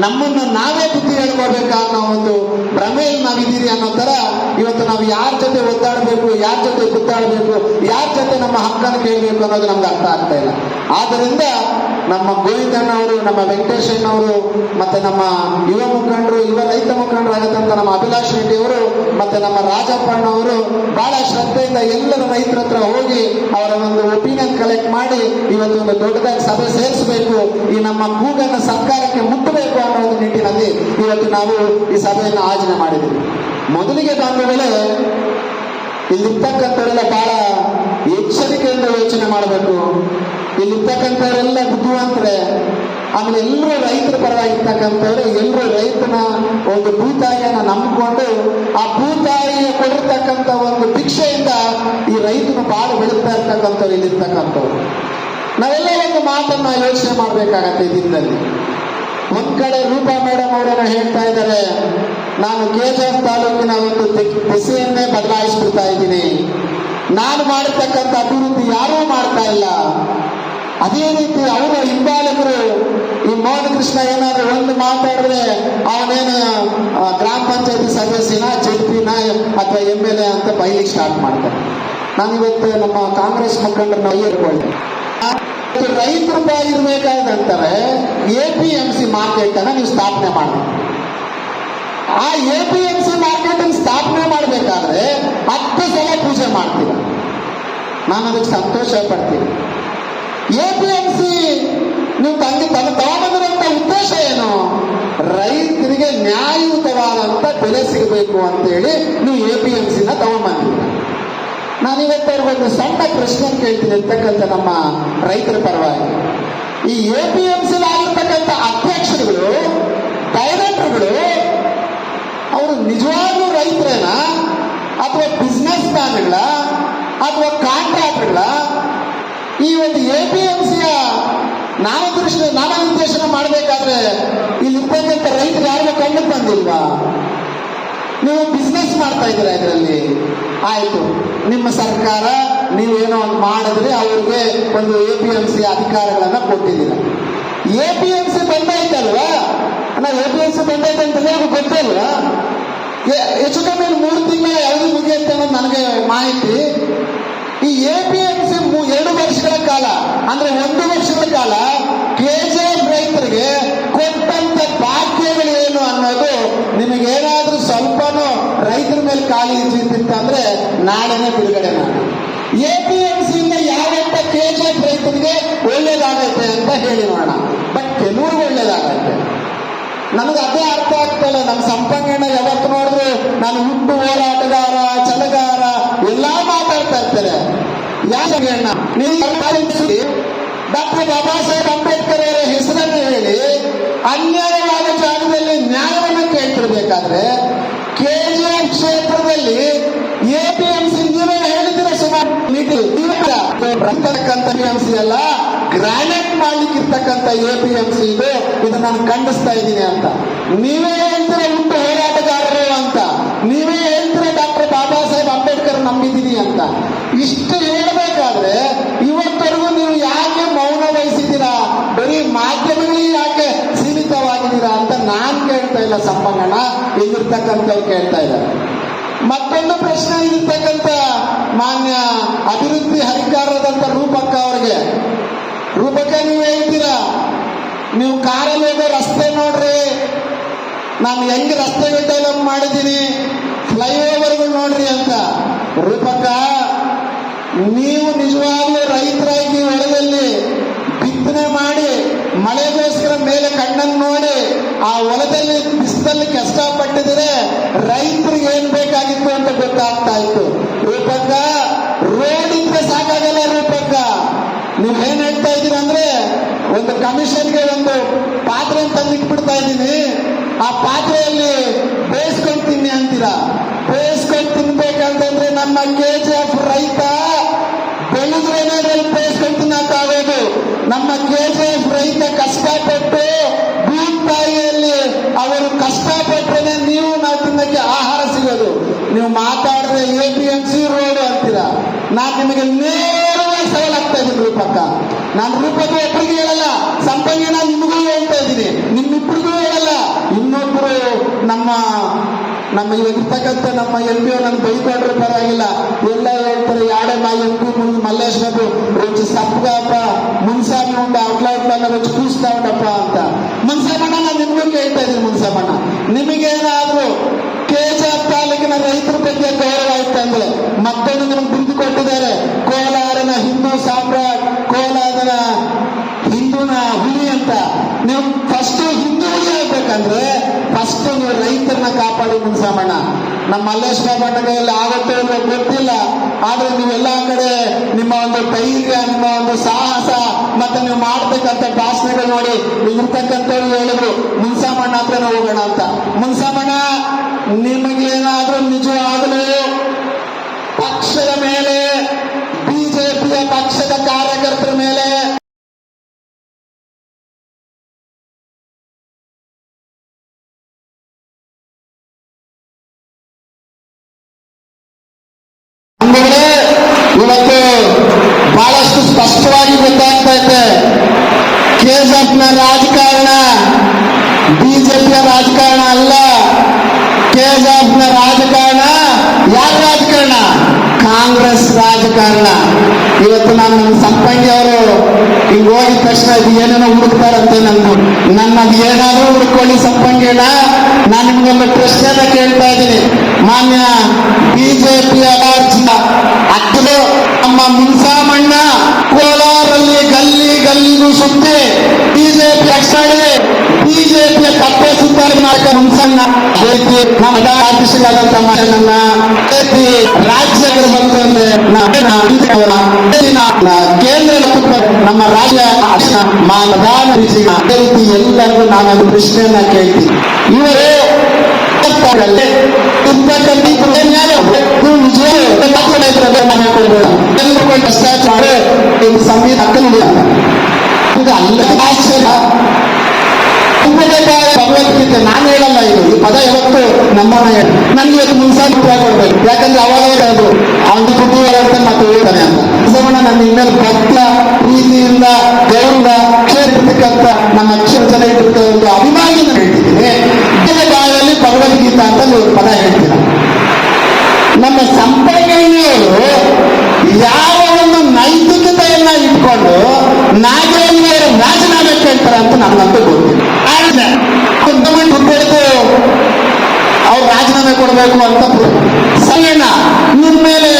D: ನಮ್ಮನ್ನು ನಾವೇ ಬುದ್ಧಿ ಹೇಳ್ಕೊಡ್ಬೇಕಾ ಅನ್ನೋ ಒಂದು ಭ್ರಮೆಯಲ್ಲಿ ನಾವಿದ್ದೀರಿ ಅನ್ನೋ ತರ ಇವತ್ತು ನಾವು ಯಾರ ಜೊತೆ ಒದ್ದಾಡಬೇಕು, ಯಾರ ಜೊತೆ ಗುದ್ದಾಡಬೇಕು, ಯಾರ ಜೊತೆ ನಮ್ಮ ಹಕ್ಕನ್ನು ಕೇಳಬೇಕು ಅನ್ನೋದು ನಮ್ಗೆ ಅರ್ಥ ಆಗ್ತಾ ಇಲ್ಲ. ಆದ್ದರಿಂದ ನಮ್ಮ ಗೋವಿಂದಣ್ಣವರು, ನಮ್ಮ ವೆಂಕಟೇಶಣ್ಣವರು, ಮತ್ತೆ ನಮ್ಮ ಯುವ ಮುಖಂಡರು, ರೈತ ಮುಖಂಡರು ಆಗತ್ತಂತ ನಮ್ಮ ಅಭಿಲಾಷ್ ರೆಡ್ಡಿ ಅವರು, ಮತ್ತೆ ನಮ್ಮ ರಾಜಪ್ಪಣ್ಣವರು ಬಹಳ ಶ್ರದ್ಧೆಯಿಂದ ಎಲ್ಲರ ರೈತರ ಹತ್ರ ಹೋಗಿ ಅವರ ಒಂದು ಒಪಿನಿಯನ್ ಕಲೆಕ್ಟ್ ಮಾಡಿ ಇವತ್ತು ಒಂದು ದೊಡ್ಡದಾಗಿ ಸಭೆ ಸೇರಿಸಬೇಕು, ಈ ನಮ್ಮ ಕೂಗನ್ನು ಸರ್ಕಾರಕ್ಕೆ ಮುಟ್ಟಬೇಕು ಅನ್ನೋ ಒಂದು ನಿಟ್ಟಿನಲ್ಲಿ ಇವತ್ತು ನಾವು ಈ ಸಭೆಯನ್ನು ಆಯೋಜನೆ ಮಾಡಿದ್ದೀವಿ. ಮೊದಲಿಗೆ ಬಂದ ಇಲ್ಲಿರ್ತಕ್ಕಂಥವರೆಲ್ಲ ಬಹಳ ಎಚ್ಚರಿಕೆಯಿಂದ ಯೋಚನೆ ಮಾಡಬೇಕು. ಇಲ್ಲಿರ್ತಕ್ಕಂಥವರೆಲ್ಲ ಬುದ್ಧಿವಂತರೆ, ಆಮೇಲೆ ಎಲ್ಲರೂ ರೈತರ ಪರವಾಗಿರ್ತಕ್ಕಂಥವ್ರು, ಎಲ್ಲರೂ ರೈತನ ಒಂದು ಭೂತಾಯಿಯನ್ನ ನಂಬಿಕೊಂಡು ಆ ಭೂತಾಯಿಯ ಕೊಡಿರ್ತಕ್ಕಂಥ ಒಂದು ಭಿಕ್ಷೆಯಿಂದ ಈ ರೈತನು ಬಹಳ ಬೆಳೀತಾ ಇರ್ತಕ್ಕಂಥವ್ರು ಇಲ್ಲಿರ್ತಕ್ಕಂಥವ್ರು. ನಾವೆಲ್ಲ ಒಂದು ಮಾತನ್ನ ಯೋಚನೆ ಮಾಡ್ಬೇಕಾಗತ್ತೆ ಈ ದಿನದಲ್ಲಿ. ಒಂದ್ ಕಡೆ ರೂಪಾ ಮೇಡಮ್ ಅವರನ್ನ ಹೇಳ್ತಾ ಇದ್ದಾರೆ, ನಾನು KGF ತಾಲೂಕಿನ ಒಂದು ದಿಸೆಯನ್ನೇ ಬದಲಾಯಿಸ್ಬಿಡ್ತಾ ಇದ್ದೀನಿ, ನಾನು ಮಾಡಿರ್ತಕ್ಕಂಥ ಅಭಿವೃದ್ಧಿ ಯಾರೂ ಮಾಡ್ತಾ ಇಲ್ಲ. ಅದೇ ರೀತಿ ಅವರ ಹಿಂಬಾಲಕರು ಈ ಮೋಹನ ಕೃಷ್ಣ ಏನಾದ್ರು ಒಂದು ಮಾತಾಡಿದ್ರೆ ಅವನೇನು ಗ್ರಾಮ ಪಂಚಾಯತಿ ಸದಸ್ಯನ, JP ಅಥವಾ MLA ಅಂತ ಬೈಲಿಕ್ಕೆ ಸ್ಟಾರ್ಟ್ ಮಾಡ್ತಾರೆ. ನಾನಿವತ್ತು ನಮ್ಮ ಕಾಂಗ್ರೆಸ್ ಮುಖಂಡರನ್ನ ಹೇಳ್ಕೊಳ್ಳಿ, ರೈತರ ಬಾಯಿ ಇರ್ಬೇಕಾದಂತಾರೆ APMC ಮಾರ್ಕೆಟ್ ಅನ್ನ ನೀವು ಸ್ಥಾಪನೆ ಮಾಡಿ. ಆ APMC ಮಾರ್ಕೆಟ್ ಅನ್ನು ಸ್ಥಾಪನೆ ಮಾಡಬೇಕಾದ್ರೆ 10 ಸಲ ಪೂಜೆ ಮಾಡ್ತೀರ. ನಾನು ಅದಕ್ಕೆ ಸಂತೋಷ ಪಡ್ತೀನಿ. APMC ನೀವು ತಗೊಂಡಿರುವಂತ ಉದ್ದೇಶ ಏನು? ರೈತರಿಗೆ ನ್ಯಾಯಯುತವಾದಂತ ಬೆಲೆ ಸಿಗಬೇಕು ಅಂತೇಳಿ ನೀವು APMC ತಗೊಂಡ್ಬಂದಿದ್ದೀರ. ನಾನಿವತ್ತವ್ರಿಗೊಂದು ಸಣ್ಣ ಪ್ರಶ್ನೆ ಕೇಳ್ತೀನಿ ಇರ್ತಕ್ಕಂಥ ನಮ್ಮ ರೈತರ ಪರವಾಗಿ. ಈ APMC ಆಗಿರ್ತಕ್ಕಂಥ ಅಧ್ಯಕ್ಷರುಗಳು, ಡೈರೆಕ್ಟರ್ಗಳು ಅವರು ನಿಜವಾಗ್ಲೂ ರೈತರೇನ ಅಥವಾ ಬಿಸ್ನೆಸ್ ಮ್ಯಾನ್ಗಳ ಅಥವಾ ಕಾಂಟ್ರಾಕ್ಟರ್ಗಳ? ಈ ಒಂದು APMCಯ ನಾಮನಿರ್ದೇಶನ ಮಾಡಬೇಕಾದ್ರೆ ಇಲ್ಲಿರ್ತಕ್ಕಂಥ ರೈತರು ಯಾರಿಗೂ ಕಂಡು ಬಂದಿಲ್ವಾ? ನೀವು ಬಿಸ್ನೆಸ್ ಮಾಡ್ತಾ ಇದ್ದೀರಾ ಇದರಲ್ಲಿ. ಆಯ್ತು, ನಿಮ್ಮ ಸರ್ಕಾರ ನೀವೇನೋ ಒಂದು ಮಾಡಿದ್ರೆ ಅವ್ರಿಗೆ ಒಂದು APMC ಅಧಿಕಾರಗಳನ್ನ ಕೊಟ್ಟಿದ್ದೀರ. APMC ಬಂದೈತಲ್ವಾ? ನಾವು APMC ಬಂದೈತೆ ಅಂತ ಗೊತ್ತೇ ಅಲ್ವಾ? ಹೆಚ್ಚು ಕಮ್ಮಿ 3 ತಿಂಗಳ ಯಾವುದು ಮುಗಿಯುತ್ತೆ ಅನ್ನೋದು ನನಗೆ ಮಾಹಿತಿ. ಈ APMC 2 ವರ್ಷಗಳ ಕಾಲ ಅಂದ್ರೆ 1 ವರ್ಷಗಳ ಕಾಲ KGF ರೈತರಿಗೆ ಕೊಟ್ಟಂತ ಬಾಕ್ಯಗಳು ಏನು ಅನ್ನೋದು ನಿಮಗೇನಾದ್ರೂ ಸ್ವಲ್ಪನೂ ರೈತರ ಮೇಲೆ ಖಾಲಿ ಇದ್ದಿತ್ತಂದ್ರೆ ನಾಳೆನೆ ಬಿಡುಗಡೆ ಮಾಡಿ. APMC ಇಂದ ಯಾವತ್ತ KGF ರೈತರಿಗೆ ಒಳ್ಳೇದಾಗತ್ತೆ ಅಂತ ಹೇಳಿ ನೋಡೋಣ. ಬಟ್ ಕೆಲವ್ರಿಗೆ ಒಳ್ಳೇದಾಗತ್ತೆ. ನನಗೆ ಅದೇ ಅರ್ಥ ಆಗ್ತಲ್ಲ. ನಮ್ಮ ಸಂಪಂಗಣ್ಣ ಯಾವತ್ತು ನೋಡಿದ್ರು ನಾನು ಹುಟ್ಟು ಹೋರಾಟಗಾರ, ಛಲಗಾರ ಎಲ್ಲಾ ಮಾತಾಡ್ತಾ ಇರ್ತಾರೆ. ಯಾಕೆ ಡಾಕ್ಟರ್ ಬಾಬಾ ಸಾಹೇಬ್ ಅಂಬೇಡ್ಕರ್ ಅವರ ಹೆಸರನ್ನು ಹೇಳಿ ಅನ್ಯಾಯವಾದ ಜಾಗದಲ್ಲಿ ನ್ಯಾಯವನ್ನು ಕೇಳ್ತಿರ್ಬೇಕಾದ್ರೆ KGF ಕ್ಷೇತ್ರದಲ್ಲಿ APMC ನೀವೇ ಹೇಳಿದಿರ ಸುಮಾರು ಬರ್ತಕ್ಕಂಥ APMC ಅಲ್ಲ, ಗ್ರಾನೈಟ್ ಮಾಡ್ಲಿಕ್ಕೆ ಇರ್ತಕ್ಕಂಥ APMC ಇದು ನಾನು ಖಂಡಿಸ್ತಾ ಇದ್ದೀನಿ ಅಂತ ನೀವೇ ಹೇಳ್ತೀರ. ಹುಟ್ಟು ಹೋರಾಟಗಾರರು ಅಂತ ನೀವೇ ಹೇಳ್ತೀರ. ಡಾಕ್ಟರ್ ಬಾಬಾ ಸಾಹೇಬ್ ಅಂಬೇಡ್ಕರ್ ನಂಬಿದ್ದೀನಿ ಅಂತ ಇಷ್ಟು ಹೇಳಬೇಕಾದ್ರೆ ಇವತ್ತರೆಗೂ ನೀವು ಯಾಕೆ ಮೌನ ವಹಿಸಿದ್ದೀರಾ? ಬರೀ ಮಾಧ್ಯಮಗಳಿಗೆ ಯಾಕೆ ಸೀಮಿತವಾಗಿದ್ದೀರಾ ಅಂತ ನಾನ್ ಕೇಳ್ತಾ ಇಲ್ಲ, ಸಂಪಂಗಣ್ಣ ಇಲ್ಲಿರ್ತಕ್ಕಂಥವ್ರು ಕೇಳ್ತಾ ಇದ್ದಾರೆ. ಮತ್ತೊಂದು ಪ್ರಶ್ನೆ ಇರ್ತಕ್ಕಂಥ ಮಾನ್ಯ ಅಭಿವೃದ್ಧಿ ಹರಿಕಾರರಾದಂಥ ರೂಪಕ್ಕ ಅವರಿಗೆ, ರೂಪಕ್ಕ ನೀವು ಹೇಳ್ತೀರಾ ನೀವು ಕಾರಲ್ಲಿ ಹೋಗೋ ರಸ್ತೆ ನೋಡ್ರಿ, ನಾನು ಹೆಂಗ್ ರಸ್ತೆಗಳು ಡೆವಲಪ್ ಮಾಡಿದ್ದೀನಿ, ಫ್ಲೈಓವರ್ಗಳು ನೋಡ್ರಿ ಅಂತ. ರೂಪಕ್ಕ, ನೀವು ನಿಜವಾಗ್ಲೂ ರೈತರಾಗಿ ಹೊಲದಲ್ಲಿ ಬಿತ್ತನೆ ಮಾಡಿ ಮಳೆಗೋಸ್ಕರ ಮೇಲೆ ಕಣ್ಣನ್ನು ನೋಡಿ ಆ ಹೊಲದಲ್ಲಿ ಬಿಸಿಲಲ್ಲಿ ಕಷ್ಟಪಟ್ಟಿದ್ರೆ ರೈತರಿಗೆ ಏನ್ ಬೇಕಾಗಿತ್ತು ಅಂತ ಗೊತ್ತಾಗ್ತಾ ಇತ್ತು. ರೂಪಕ್ಕ, ರೋಡ್ ಇದ್ರೆ ಸಾಕಾಗಲ್ಲ. ರೂಪಕ್ಕ, ನೀವ್ ಏನ್ ಹೇಳ್ತಾ ಇದ್ದೀರ ಅಂದ್ರೆ ಒಂದು ಕಮಿಷನ್ಗೆ ಒಂದು ಪಾತ್ರೆ ತಂದಿಟ್ಬಿಡ್ತಾ ಇದ್ದೀನಿ, ಆ ಪಾತ್ರೆಯಲ್ಲಿ ಬೇಯಿಸ್ಕೊಂಡು ತಿನ್ನಿ ಅಂತೀರಾ. ಬೇಯಿಸ್ಕೊಂಡು ತಿನ್ಬೇಕಂತಂದ್ರೆ ನಮ್ಮ KGF ರೈತ ಬೆಳೆದ್ರೇನೆ ಬೇಯಿಸ್ಕೊಂಡು ತಿನ್ನಕ್ಕಾಗೋದು. ನಮ್ಮ KGF ರೈತ ಕಷ್ಟಪಟ್ಟು ಭೂತಾಯಿಯಲ್ಲಿ ಅವರು ಕಷ್ಟಪಟ್ರೆ ನೀವು ನಾವು ತಿನ್ನಕ್ಕೆ ಆಹಾರ ಸಿಗೋದು. ನೀವು ಮಾತಾಡಿದ್ರೆ APMC ರೋಡ್ ಅಂತೀರಾ. ನಾನು ನಿಮಗೆ ನೇರವಾಗಿ ಸವಾಲಾಗ್ತಾ ಇದ್ದೀನಿ ರೂಪಕ್ಕ. ನಾನು ರೂಪಕ್ಕೆ ಒಬ್ಬರಿಗೆ ಹೇಳಲ್ಲ, ಸಂಪಂಗಣ್ಣ ನಿಮಗೂ ಹೇಳ್ತಾ ಇದ್ದೀನಿ, ನಿಮ್ಮಿಬ್ಬರಿಗೂ ಹೇಳಲ್ಲ. ಇನ್ನೊಬ್ರು ನಮ್ಮ ಇವಾಗಿರ್ತಕ್ಕಂಥ ನಮ್ಮ MP ನನ್ನ ಬೈಕೊಂಡ್ರೆ ಪರವಾಗಿಲ್ಲ, ಎಲ್ಲ ಹೇಳ್ತಾರೆ ಯಾಡೆ మా MP మల్లేష్ బాబు వచ్చి సప్పుగా మున్సామి ఉండి అవుట్లైట్ వచ్చి కూస్తా ఉండಪ್ಪ ಅಂತ. ಮುನ್ಸಾಮಣ್ಣ, ನಾನು ನಿಮ್ಗೂ ಹೇಳ್ತಾ ಇದ್ದೀನಿ, ಮುನ್ಸಾಮಣ್ಣ ನಿಮಗೇನಾದ್ರೂ KGF ತಾಲೂಕಿನ ರೈತರ ಬಗ್ಗೆ ಗೌರವ ಇತ್ತಂದ್ರೆ ಮತ್ತೊಂದು ನಿಮ್ಗೆ ಬಿಂದು ಕೊಟ್ಟಿದ್ದಾರೆ. ಕೋಲಾರನ ಹಿಂದೂ ಸಾಮ್ರಾಟ್, ಕೋಲಾರನ ಹಿಂದೂನ ಹುಲಿ ಅಂತ. ನೀವು ಫಸ್ಟ್ ಹಿಂದೂ ಹುಲಿ ಆಗ್ಬೇಕಂದ್ರೆ ಫಸ್ಟ್ ನೀವು ರೈತರನ್ನ ಕಾಪಾಡಿ ಮುನ್ಸಾಮಣ್ಣ. ನಮ್ಮ ಮಲ್ಲೇಶ್ ಬಾಬಣ್ಣ ಕೈಯಲ್ಲಿ ಆಗುತ್ತೆ ಅಂದ್ರೆ ಗೊತ್ತಿಲ್ಲ, ಆದ್ರೆ ನೀವೆಲ್ಲಾ ಕಡೆ ನಿಮ್ಮ ಒಂದು ಧೈರ್ಯ, ನಿಮ್ಮ ಒಂದು ಸಾಹಸ ಮತ್ತೆ ನೀವು ಮಾಡ್ತಕ್ಕಂಥ ಭಾಷಣಗಳು ನೋಡಿ ಇರ್ತಕ್ಕಂಥವ್ರು ಹೇಳಿದ್ರು ಮುನ್ಸಾಮಣ್ಣ ಹತ್ರನೇ ಹೋಗೋಣ ಅಂತ. ಮುನ್ಸಾಮಣ್ಣ, ನಿಮಗೇನಾದ್ರೂ ನಿಜವಾಗಲೂ ಪಕ್ಷದ ಮೇಲೆ, ಬಿಜೆಪಿಯ ಪಕ್ಷದ ಕಾರ್ಯಕರ್ತರ ಮೇಲೆ ಇವತ್ತು ಬಹಳಷ್ಟು ಸ್ಪಷ್ಟವಾಗಿ ಗೊತ್ತಾಗ್ತಾ ಇದೆ. KGFನ ರಾಜಕಾರಣ ಬಿಜೆಪಿಯ ರಾಜಕಾರಣ ಅಲ್ಲ. KGFನ ರಾಜಕಾರಣ ಯಾರ ರಾಜಕಾರಣ? ಕಾಂಗ್ರೆಸ್ ರಾಜಕಾರಣ. ಇವತ್ತು ನಾನು ನಮ್ಮ ಸಂಪಂಗಿ ಅವರು ಹಿಂಗ್ ಹೋಗಿದ ತಕ್ಷಣ ಇದು ಏನೇನೋ ಹುಡುಕ್ತಾರಂತೆ. ನನ್ನದು ಏನಾದ್ರೂ ಹುಡುಕೊಳ್ಳಿ ಸಂಪಂಗಿನ. ನಾನು ನಿಮ್ಗೊಂದು ಪ್ರಶ್ನೆಯನ್ನ ಕೇಳ್ತಾ ಇದ್ದೀನಿ. ಮಾನ್ಯ ಬಿಜೆಪಿಯ ಅಕ್ಕಲು ನಮ್ಮ ಮುನ್ಸಾಮಣ್ಣ ಕೋಲಾರಲ್ಲಿ ಗಲ್ಲಿಗೂ ಸುತ್ತಿ ಬಿಜೆಪಿ ಅಕ್ಷಾಡಿ ಬಿಜೆಪಿಯ ತಪ್ಪೆ ಸುತ್ತಾರ ನಾಯಕ ಮುನ್ಸಣ್ಣ ನಮ್ಮ ಆರ್ಟಿಸ್ಟ್ಗಳಾದಂತ ನನ್ನ ರಾಜ್ಯಗಳು ಬಂತಂದ್ರೆ ಕೇಂದ್ರ ನಮ್ಮ ರಾಜ್ಯ ಪ್ರಧಾನ ಅದೇ ರೀತಿ ಎಲ್ಲರಿಗೂ ನಾನೊಂದು ಪ್ರಶ್ನೆಯನ್ನ ಕೇಳ್ತೀನಿ. ಇವರು ಭ್ರಷ್ಟಾಚಾರ ಸಂವಿಧಾನ ಭಗವದ್ಗೀತೆ ನಾನು ಹೇಳಲ್ಲ, ಇದು ಈ ಪದ ಯಾವತ್ತು ನಮ್ಮನ್ನ ಹೇಳಿ ನನ್ಗೆ ಇವತ್ತು ಮುನ್ಸಾಮಿ ಕೊಡ್ಬೇಕು. ಯಾಕಂದ್ರೆ ಅವಾಗ ಅದು ಅವನು ಬುದ್ಧಿವಾದ ಮತ್ತೆ ಹೇಳ್ತಾನೆ ಅಂತ. ಮುನ್ಸಮಣ್ಣ ನನ್ನ ಇನ್ಮೇಲೆ ಭಕ್ತ ಪ್ರೀತಿಯಿಂದ ಗೌರವ ಕ್ಷೇತ್ರತಕ್ಕಂಥ ನಮ್ಮ ಅಕ್ಷರ ಜನ ಇಟ್ಟಿರ್ತ ಒಂದು ಅಭಿಮಾನಿಯನ್ನು ಹೇಳ್ತಿದ್ದೀನಿ. ಬಾಯಲ್ಲಿ ಭಗವದ್ಗೀತಾ ಅಂತ ನೀವು ಪದ ಹೇಳ್ತೀನಿ. ಮಾಡ್ತಾರೆ ಅಂತ ನನಗಂತೂ ಗೊತ್ತಿಲ್ಲ. ಆದ್ರೆ ಗೌರ್ಮೆಂಟ್ ಹುದ್ದೆದು ಅವ್ರು ರಾಜೀನಾಮೆ ಕೊಡಬೇಕು ಅಂತ ಸರಿನಾ? ನಿಮ್ಮ ಮೇಲೆ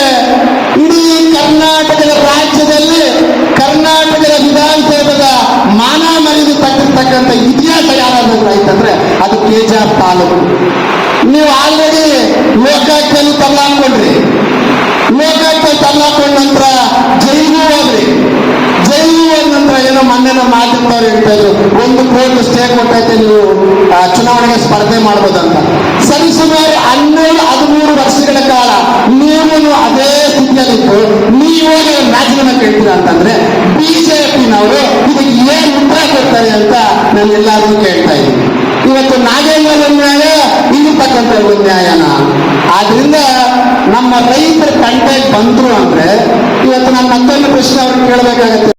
D: ಇಡೀ ಕರ್ನಾಟಕದ ರಾಜ್ಯದಲ್ಲಿ ಕರ್ನಾಟಕದ ವಿಧಾನಸೌಧದ ಮಾನ ಮರ್ಯಾದೆ ತಟ್ಟಿರ್ತಕ್ಕಂಥ ಇತಿಹಾಸ ಯಾರಾದ್ರೂ ಆಯ್ತಂದ್ರೆ ಅದು ಕೆಜಿಆರ್ ತಾಲೂಕು. ನೀವು ಆಲ್ರೆಡಿ ಲೋಕಾಯುಕ್ತಲ್ಲಿ ತಳ್ಳಾಕೊಂಡ್ರಿ, ಲೋಕಾಯುಕ್ತ ತಳ್ಳಾಕೊಂಡ ನಂತರ ಜೈಲಿಗೂ ಹೋದ್ರಿ. ಜೈಲಿಗೂ ಹೋದ ನಂತರ ಏನೋ ಮೊನ್ನೆ ಮಾಧ್ಯಮದವ್ರು ಹೇಳ್ತಾ ಇದ್ರು, 1 ಕೋಟಿ ಸ್ಟೇ ಕೊಟ್ಟೈತೆ, ನೀವು ಚುನಾವಣೆಗೆ ಸ್ಪರ್ಧೆ ಮಾಡ್ಬೋದಂತ. ಸರಿಸುಮಾರು 12-13 ವರ್ಷಗಳ ಕಾಲ ನೀವು ಅದೇ ಸ್ಥಿತಿಯಲ್ಲಿದ್ದು ನೀವು ರಾಜೀನಾಮೆ ಕೇಳ್ತೀರಾ ಅಂತಂದ್ರೆ ಬಿಜೆಪಿನವರು ಇದಕ್ಕೆ ಏನ್ ಉತ್ತರ ಕೊಡ್ತಾರೆ ಅಂತ ನಾನು ಎಲ್ಲಾದ್ರೂ ಕೇಳ್ತಾ ಇದ್ದೀನಿ. ಇವತ್ತು ನಾಗೇಂದ್ರ ನ್ಯಾಯ ಇಲ್ಲಿರ್ತಕ್ಕಂಥ ನ್ಯಾಯನ. ಆದ್ರಿಂದ ನಮ್ಮ ರೈತರ ಕಂಟೆಗೆ ಬಂದ್ರು ಅಂದ್ರೆ ಇವತ್ತು ನಾನು ಮತ್ತೊಂದು ಪ್ರಶ್ನೆ ಅವ್ರಿಗೆ ಕೇಳಬೇಕಾಗತ್ತೆ.